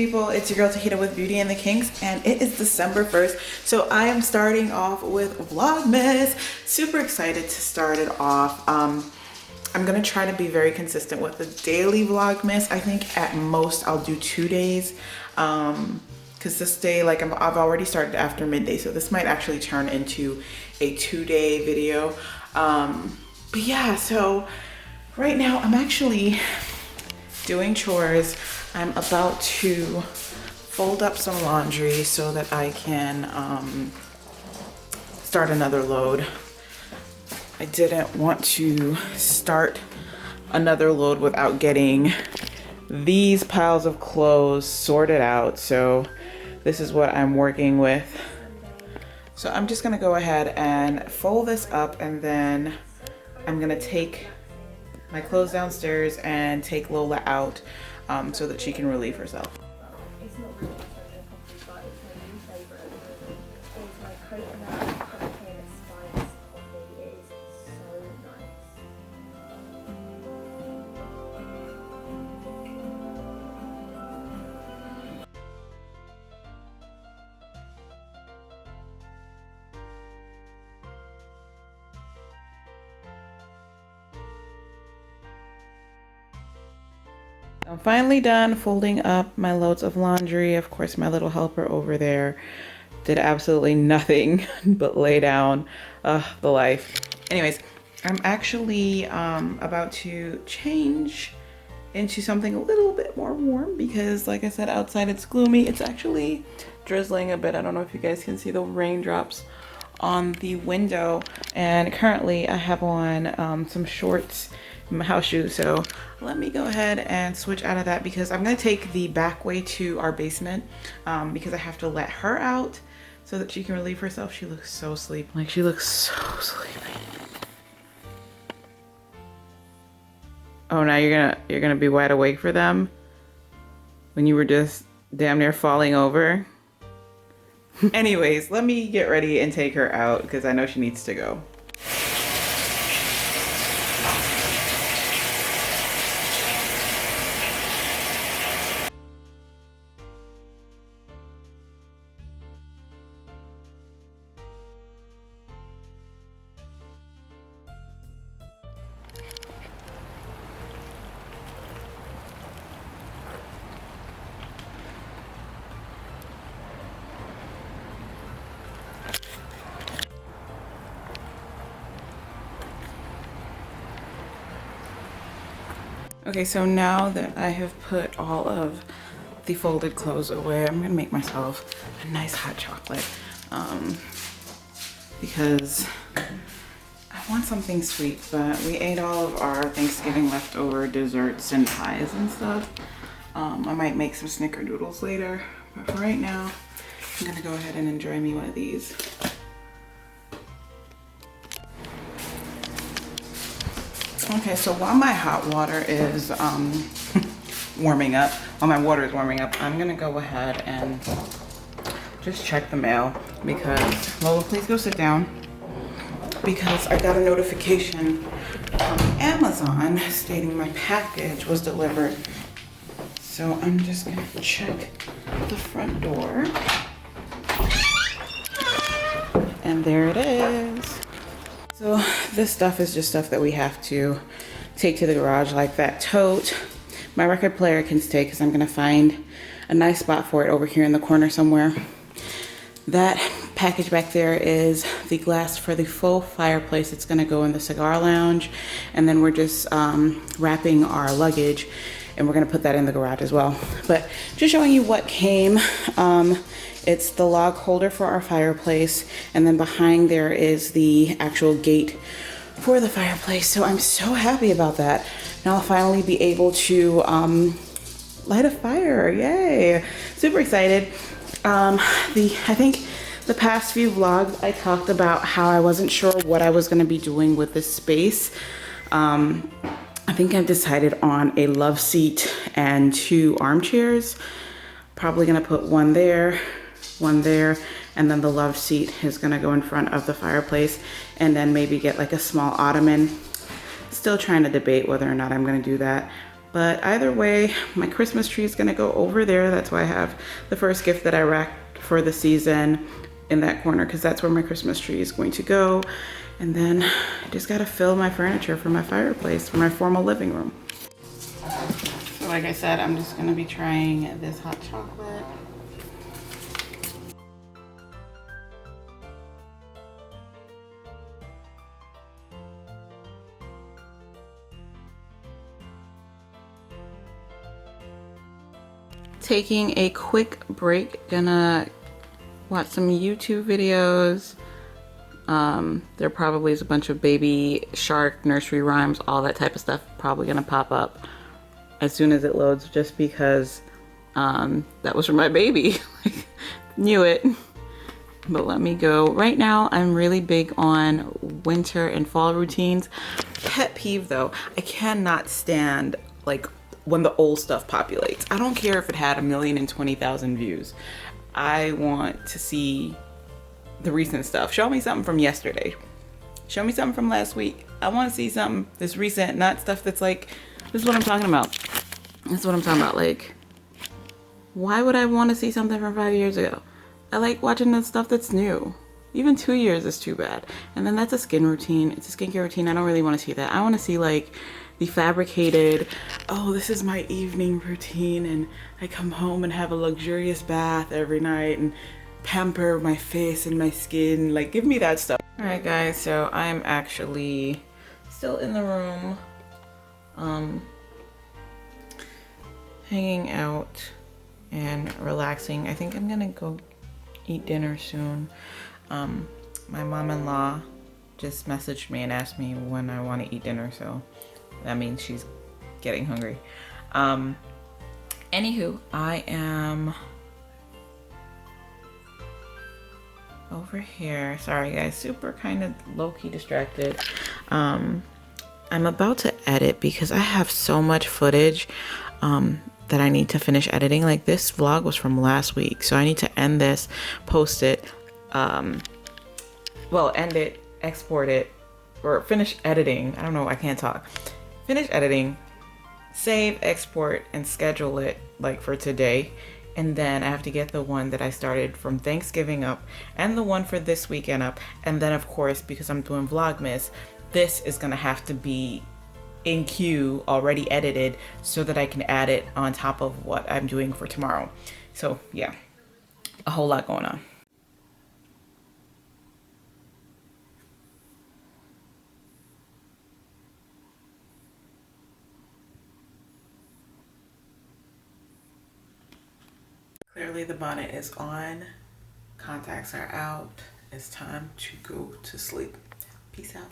people, it's your girl Tahita with Beauty and the Kinks, and it is December 1st, so I am starting off with Vlogmas. Super excited to start it off. I'm gonna try to be very consistent with the daily Vlogmas. I think at most I'll do 2 days, because this day, like I've already started after midday, so this might actually turn into a 2-day video. But yeah, so right now I'm actually doing chores. I'm about to fold up some laundry so that I can start another load. I didn't want to start another load without getting these piles of clothes sorted out. So this is what I'm working with. So I'm just gonna go ahead and fold this up, and then I'm gonna take my clothes downstairs and take Lola out so that she can relieve herself. It's not really but it's my new favourite. It's my coconut pumpkin spice coffee. It is so nice. I'm finally done folding up my loads of laundry. Of course, my little helper over there did absolutely nothing but lay down. The life. Anyways, I'm actually about to change into something a little bit more warm because, like I said, outside it's gloomy. It's actually drizzling a bit. I don't know if you guys can see the raindrops on the window. And currently I have on some shorts, my house shoes. So let me go ahead and switch out of that because I'm gonna take the back way to our basement because I have to let her out so that she can relieve herself. She looks so sleepy. Like, she looks so sleepy. Oh, now you're gonna be wide awake for them when you were just damn near falling over. Anyways, let me get ready and take her out because I know she needs to go. Okay, so now that I have put all of the folded clothes away, I'm gonna make myself a nice hot chocolate because I want something sweet, but we ate all of our Thanksgiving leftover desserts and pies and stuff. I might make some snickerdoodles later, but for right now, I'm gonna go ahead and enjoy me one of these. Okay, so while my hot water is warming up, while my water is warming up, I'm gonna go ahead and just check the mail because, Lola, please go sit down, because I got a notification from Amazon stating my package was delivered. So I'm just gonna check the front door. And there it is. So this stuff is just stuff that we have to take to the garage, like that tote. My record player can stay because I'm gonna find a nice spot for it over here in the corner somewhere. That package back there is the glass for the full fireplace. It's gonna go in the cigar lounge. And then we're just wrapping our luggage and we're gonna put that in the garage as well. But just showing you what came. It's the log holder for our fireplace, and then behind there is the actual gate for the fireplace. So I'm so happy about that. Now I'll finally be able to light a fire. Yay! Super excited. I think the past few vlogs I talked about how I wasn't sure what I was going to be doing with this space. I think I've decided on a love seat and 2 armchairs. Probably going to put one there, and then the love seat is gonna go in front of the fireplace, and then maybe get like a small ottoman. Still trying to debate whether or not I'm gonna do that, But either way, my Christmas tree is gonna go over there. That's why I have the first gift that I racked for the season in that corner, because that's where my Christmas tree is going to go. And then I just gotta fill my furniture for my fireplace, for my formal living room. So like I said, I'm just gonna be trying this hot chocolate. Taking a quick break, gonna watch some YouTube videos. There probably is a bunch of baby shark nursery rhymes, all that type of stuff probably gonna pop up as soon as it loads, just because that was for my baby. Knew it. But let me go. Right now I'm really big on winter and fall routines. Pet peeve though, I cannot stand like when the old stuff populates. I don't care if it had 1,020,000 views. I want to see the recent stuff. Show me something from yesterday. Show me something from last week. I want to see something that's recent, not stuff that's like, this is what I'm talking about. This is what I'm talking about. Like, why would I want to see something from 5 years ago? I like watching the stuff that's new. Even 2 years is too bad. And then that's a skin routine. It's a skincare routine. I don't really want to see that. I want to see like the fabricated, oh, this is my evening routine and I come home and have a luxurious bath every night and pamper my face and my skin. Like, give me that stuff. All right, guys, so I'm actually still in the room, hanging out and relaxing. I think I'm gonna go eat dinner soon. My mom-in-law just messaged me and asked me when I want to eat dinner, so that means she's getting hungry. Anywho, I am over here. Sorry guys, super kind of low-key distracted. I'm about to edit because I have so much footage that I need to finish editing. Like, this vlog was from last week, so I need to end this, post it, well, end it, export it, or finish editing. I don't know, I can't talk. Finish editing, save, export, and schedule it like for today. And then I have to get the one that I started from Thanksgiving up and the one for this weekend up. And then of course, because I'm doing Vlogmas, this is gonna have to be in queue, already edited, so that I can add it on top of what I'm doing for tomorrow. So yeah, a whole lot going on. Clearly the bonnet is on, contacts are out. It's time to go to sleep. Peace out.